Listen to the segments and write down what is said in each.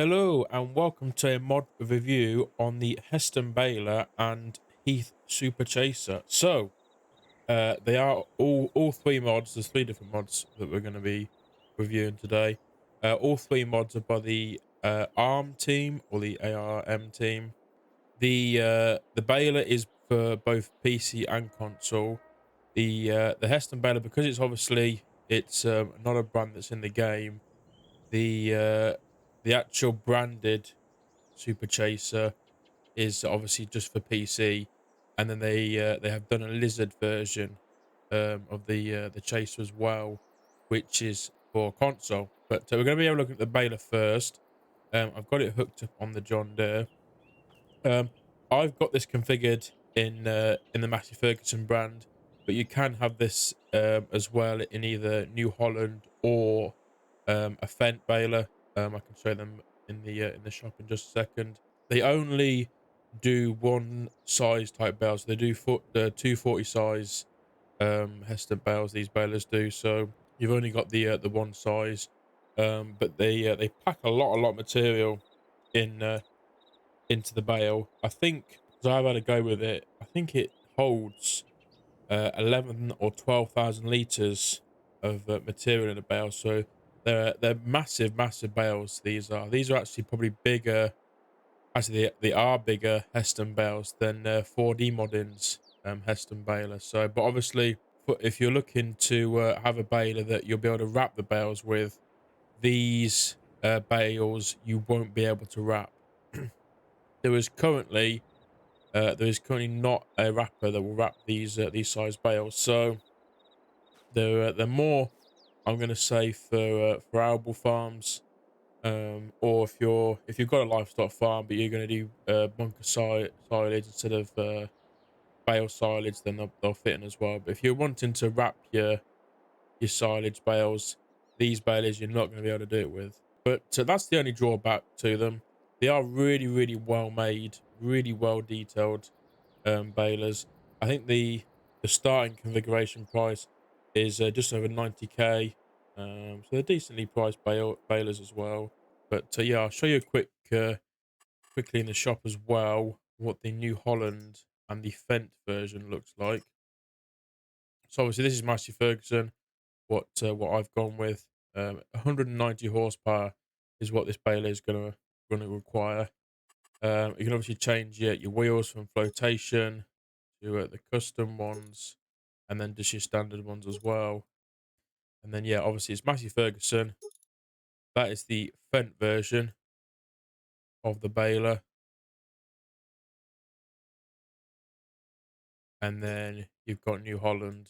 Hello and welcome to a mod review on the Heston Baler and Heath Super Chaser. They are all three mods. There's three different mods that we're going to be reviewing today. All three mods are by the ARM team or the ARM team. The Baler is for both PC and console. The Heston Baler, because it's not a brand that's in the game. The actual branded Super Chaser is obviously just for PC, and then they have done a lizard version of the Chaser as well, which is for console. But we're going to be able to look at the Baler first. I've got it hooked up on the John Deere. Um, I've got this configured in the Massey Ferguson brand, but you can have this as well in either New Holland or a Fendt baler. I can show them in the shop in just a second. They only do one size type bales. They do 240 size Heston bales. These balers do. So you've only got the one size, but they pack a lot of material in into the bale. I think, because I've had a go with it, I think it holds 11 or 12,000 liters of material in a bale. So they're massive bales. These are actually probably bigger. Actually, they are bigger Heston bales than 4D Modding's Heston baler. So, but obviously, if you're looking to have a baler that you'll be able to wrap the bales with, these bales you won't be able to wrap. There is currently not a wrapper that will wrap these size bales. So they're more, I'm going to say, for arable farms, or if you've got a livestock farm but you're going to do bunker silage instead of bale silage, then they'll fit in as well. But if you're wanting to wrap your silage bales, these balers you're not going to be able to do it with. But that's the only drawback to them. They are really well made, really well detailed balers. I think the starting configuration price is just over 90k. So they're decently priced balers as well. But yeah, I'll show you quickly in the shop as well what the New Holland and the Fendt version looks like. So obviously this is Massey Ferguson. What I've gone with, 190 horsepower is what this baler is gonna require. You can obviously change your wheels from flotation to the custom ones, and then just your standard ones as well. And then yeah, obviously it's Massey Ferguson. That is the Fendt version of the baler, and then you've got New Holland.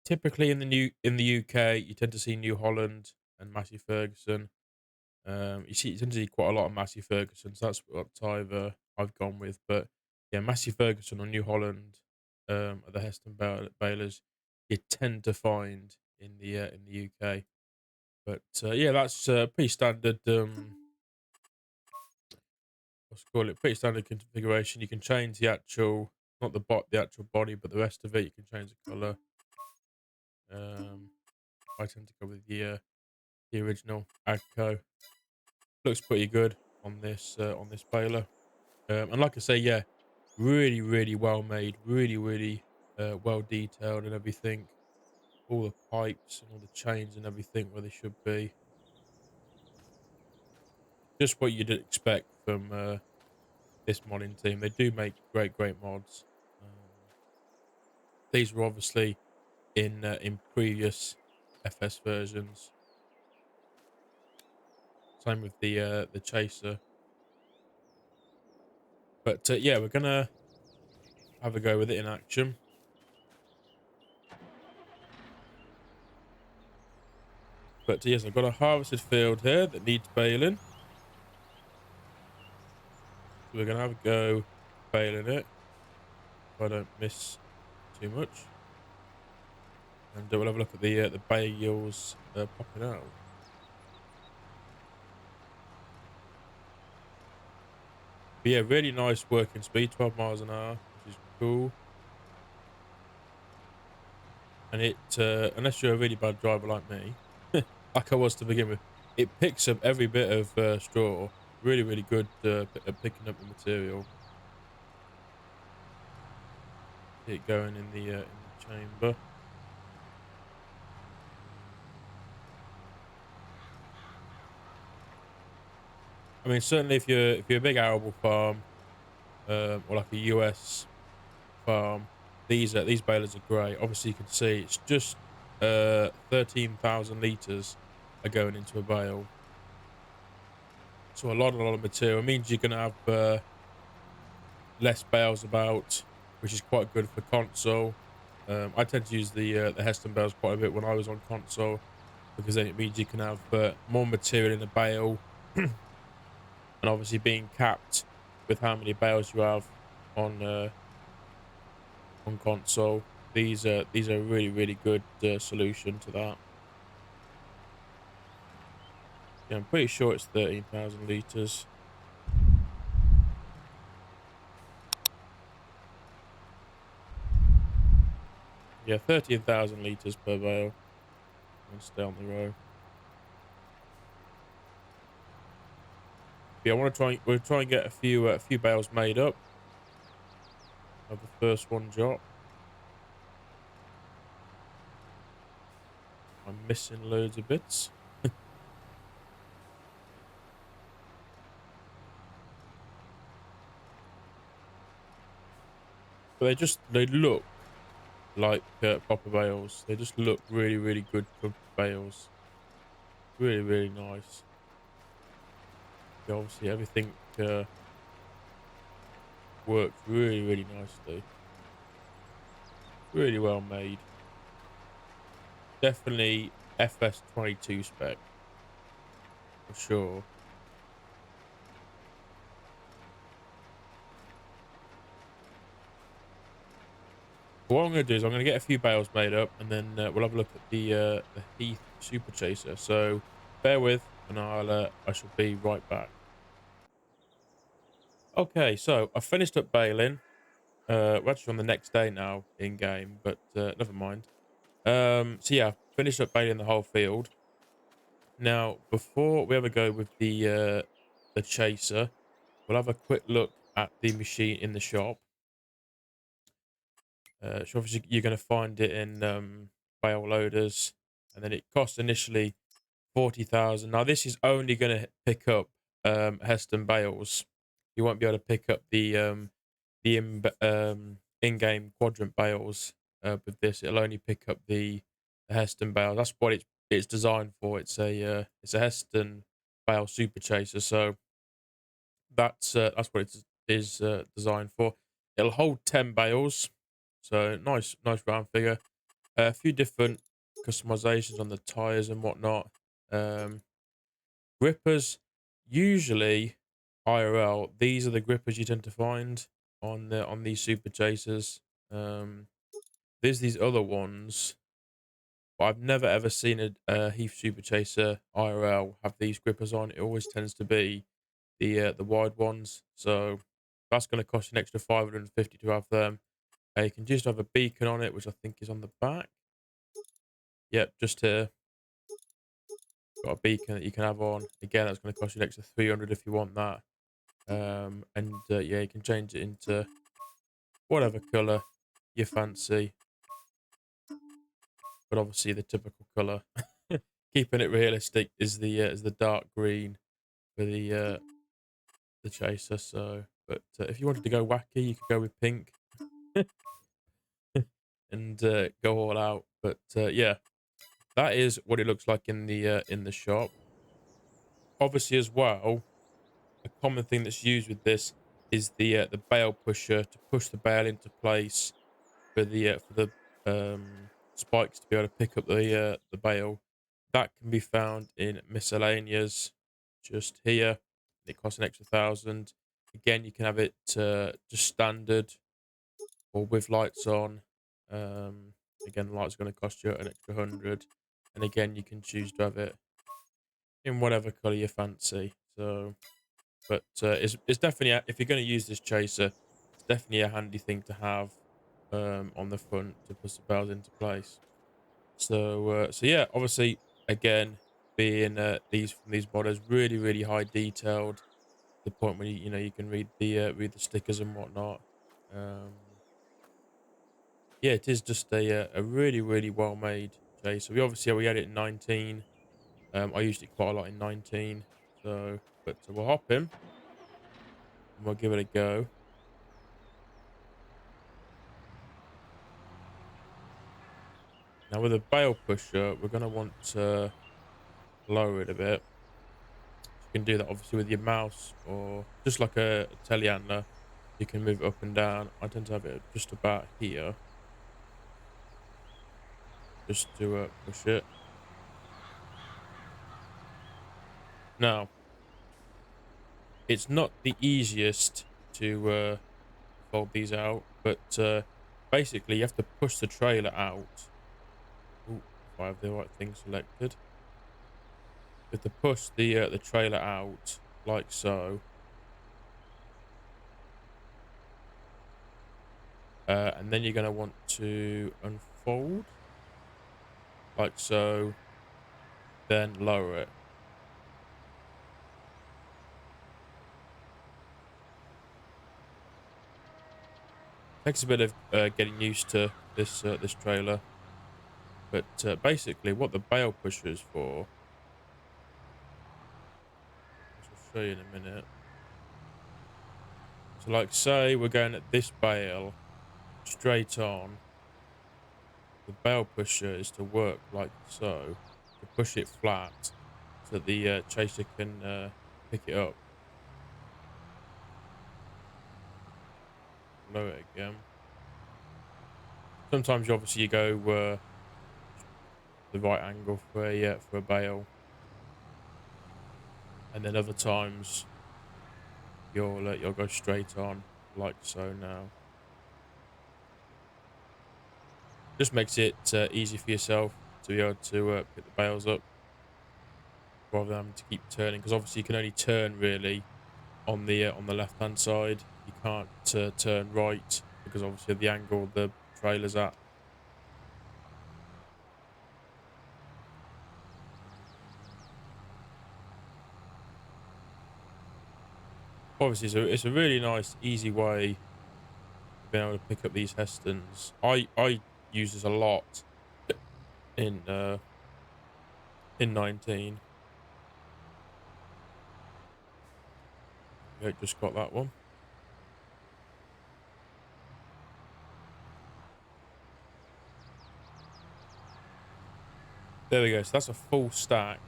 Typically in the UK, you tend to see New Holland and Massey Ferguson. You tend to see quite a lot of Massey Ferguson, so that's what I've gone with. But yeah, Massey Ferguson or New Holland, are the Heston balers you tend to find in the UK. But yeah, that's pretty standard. Let's call it pretty standard configuration. You can change the actual, not the actual body, but the rest of it. You can change the color. I tend to go with the original Agco. Looks pretty good on this baler. And like I say, yeah, really well made, really well detailed and everything. All the pipes and all the chains and everything where they should be. Just what you'd expect from this modding team. They do make great mods. These were obviously in previous FS versions. Same with the Chaser. But yeah, we're gonna have a go with it in action. But yes, I've got a harvested field here that needs baling. So we're gonna have a go baling it if I don't miss too much. And we'll have a look at the bales popping out. But yeah, really nice working speed, 12 miles an hour, which is cool. And unless you're a really bad driver like me, like I was to begin with, it picks up every bit of straw. Really, really good at picking up the material. See it going in the chamber. I mean, certainly if you're a big arable farm, or like a US farm, these balers are great. Obviously, you can see it's just 13,000 liters are going into a bale, so a lot of material. It means you're gonna have less bales about, which is quite good for console. I tend to use the Heston bales quite a bit when I was on console because then it means you can have more material in a bale, and obviously being capped with how many bales you have on uh, on console. These are a really really good solution to that. Yeah, I'm pretty sure it's 13,000 liters. Yeah, 13,000 liters per bale. I'm gonna stay on the row. Yeah, I want to try. We'll try and get a few bales made up of the first one drop. I'm missing loads of bits, but they look like proper bales. They just look really really good for bales. Really really nice. Yeah, obviously everything works really really nicely. Really well made. Definitely FS22 spec for sure. But what I'm going to do is I'm going to get a few bales made up, and then we'll have a look at the Heath Super Chaser. So bear with, and I shall be right back. Okay, so I finished up baling. We're actually on the next day now in game, but never mind. So yeah, finished up baling the whole field. Now, before we ever go with the chaser, we'll have a quick look at the machine in the shop. So obviously you're going to find it in bale loaders, and then it costs initially 40,000. Now this is only going to pick up Heston bales. You won't be able to pick up the in-game quadrant bales with this. It'll only pick up the Heston bales. That's what it's designed for. It's a Heston bale super chaser. So that's what it is designed for. It'll hold 10 bales. So nice round figure. A few different customizations on the tires and whatnot. Um, Grippers, usually IRL, these are the grippers you tend to find on these super chasers. There's these other ones, but I've never ever seen a Heath Super Chaser IRL have these grippers on. It always tends to be the wide ones. So that's going to cost you an extra 550 to have them. You can just have a beacon on it, which I think is on the back. Yep, just here. Got a beacon that you can have on. Again, that's going to cost you an extra 300 if you want that. Yeah, you can change it into whatever color you fancy, but obviously the typical color, keeping it realistic, is the dark green for the chaser. So, but if you wanted to go wacky, you could go with pink and go all out. But yeah, that is what it looks like in the shop. Obviously, as well, a common thing that's used with this is the bale pusher to push the bale into place for the spikes to be able to pick up the bale. That can be found in miscellaneous just here. It costs an extra 1,000. Again, you can have it just standard or with lights on. Um, Again, the lights are going to cost you an extra 100. And again, you can choose to have it in whatever color you fancy. So, but it's definitely if you're going to use this chaser, it's definitely a handy thing to have on the front to put the bells into place. So yeah, obviously again being these from these models really high detailed to the point where you can read the stickers and whatnot. Um, yeah, it is just a really well made chaser. We had it in 19. I used it quite a lot in 19. But we'll hop in and we'll give it a go. Now with a bale pusher, we're gonna want to lower it a bit. You can do that obviously with your mouse or just like a telehandler. You can move it up and down. I tend to have it just about here, just to push it. Now, it's not the easiest to fold these out, but basically you have to push the trailer out. Ooh, if I have the right thing selected, you have to push the trailer out like so, and then you're going to want to unfold like so, then lower it. Takes a bit of getting used to this trailer, but basically what the bale pusher is for, which I'll show you in a minute. So like say we're going at this bale straight on, the bale pusher is to work like so, to push it flat so that the chaser can pick it up. Lower it again. Sometimes you go the right angle for a bale, and then other times you'll go straight on like so now. Just makes it easy for yourself to be able to pick the bales up rather than having to keep turning, because obviously you can only turn really on the left hand side. You can't turn right because obviously of the angle the trailer's at. Obviously, it's a really nice, easy way of being able to pick up these Hestons. I use this a lot in uh, in 19. Yeah, just got that one. There we go. So that's a full stack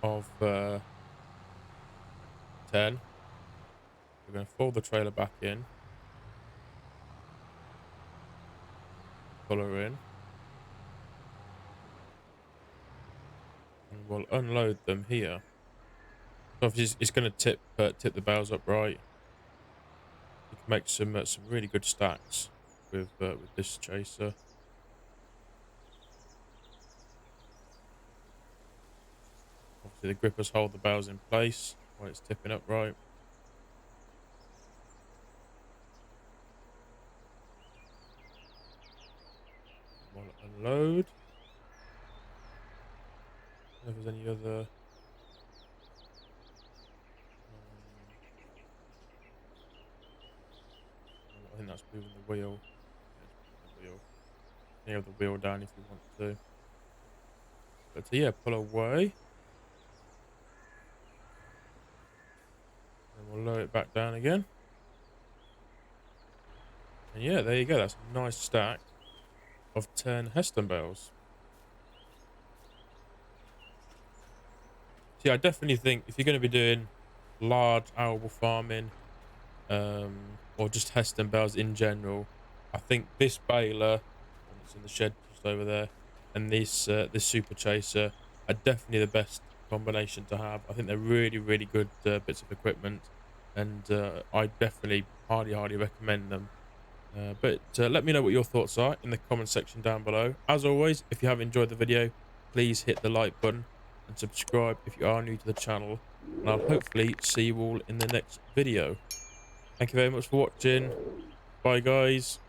of 10. We're going to fold the trailer back in, pull her in, and we'll unload them here. So obviously it's going to tip the bales up right. You can make some really good stacks with this chaser. Obviously the grippers hold the bales in place while it's tipping up right. We'll unload. If there's any other I think that's moving the wheel. Yeah, it's moving the wheel. You can have the wheel down if you want to. But yeah, pull away. And we'll lower it back down again. And yeah, there you go. That's a nice stack of 10 Heston bales. See, I definitely think if you're going to be doing large arable farming, or just Heston bales in general, I think this baler, one that's in the shed just over there, and this super chaser are definitely the best combination to have. I think they're really good bits of equipment, and I definitely highly recommend them. But let me know what your thoughts are in the comment section down below. As always, if you have enjoyed the video, please hit the like button and subscribe if you are new to the channel, and I'll hopefully see you all in the next video. Thank you very much for watching. Bye, guys.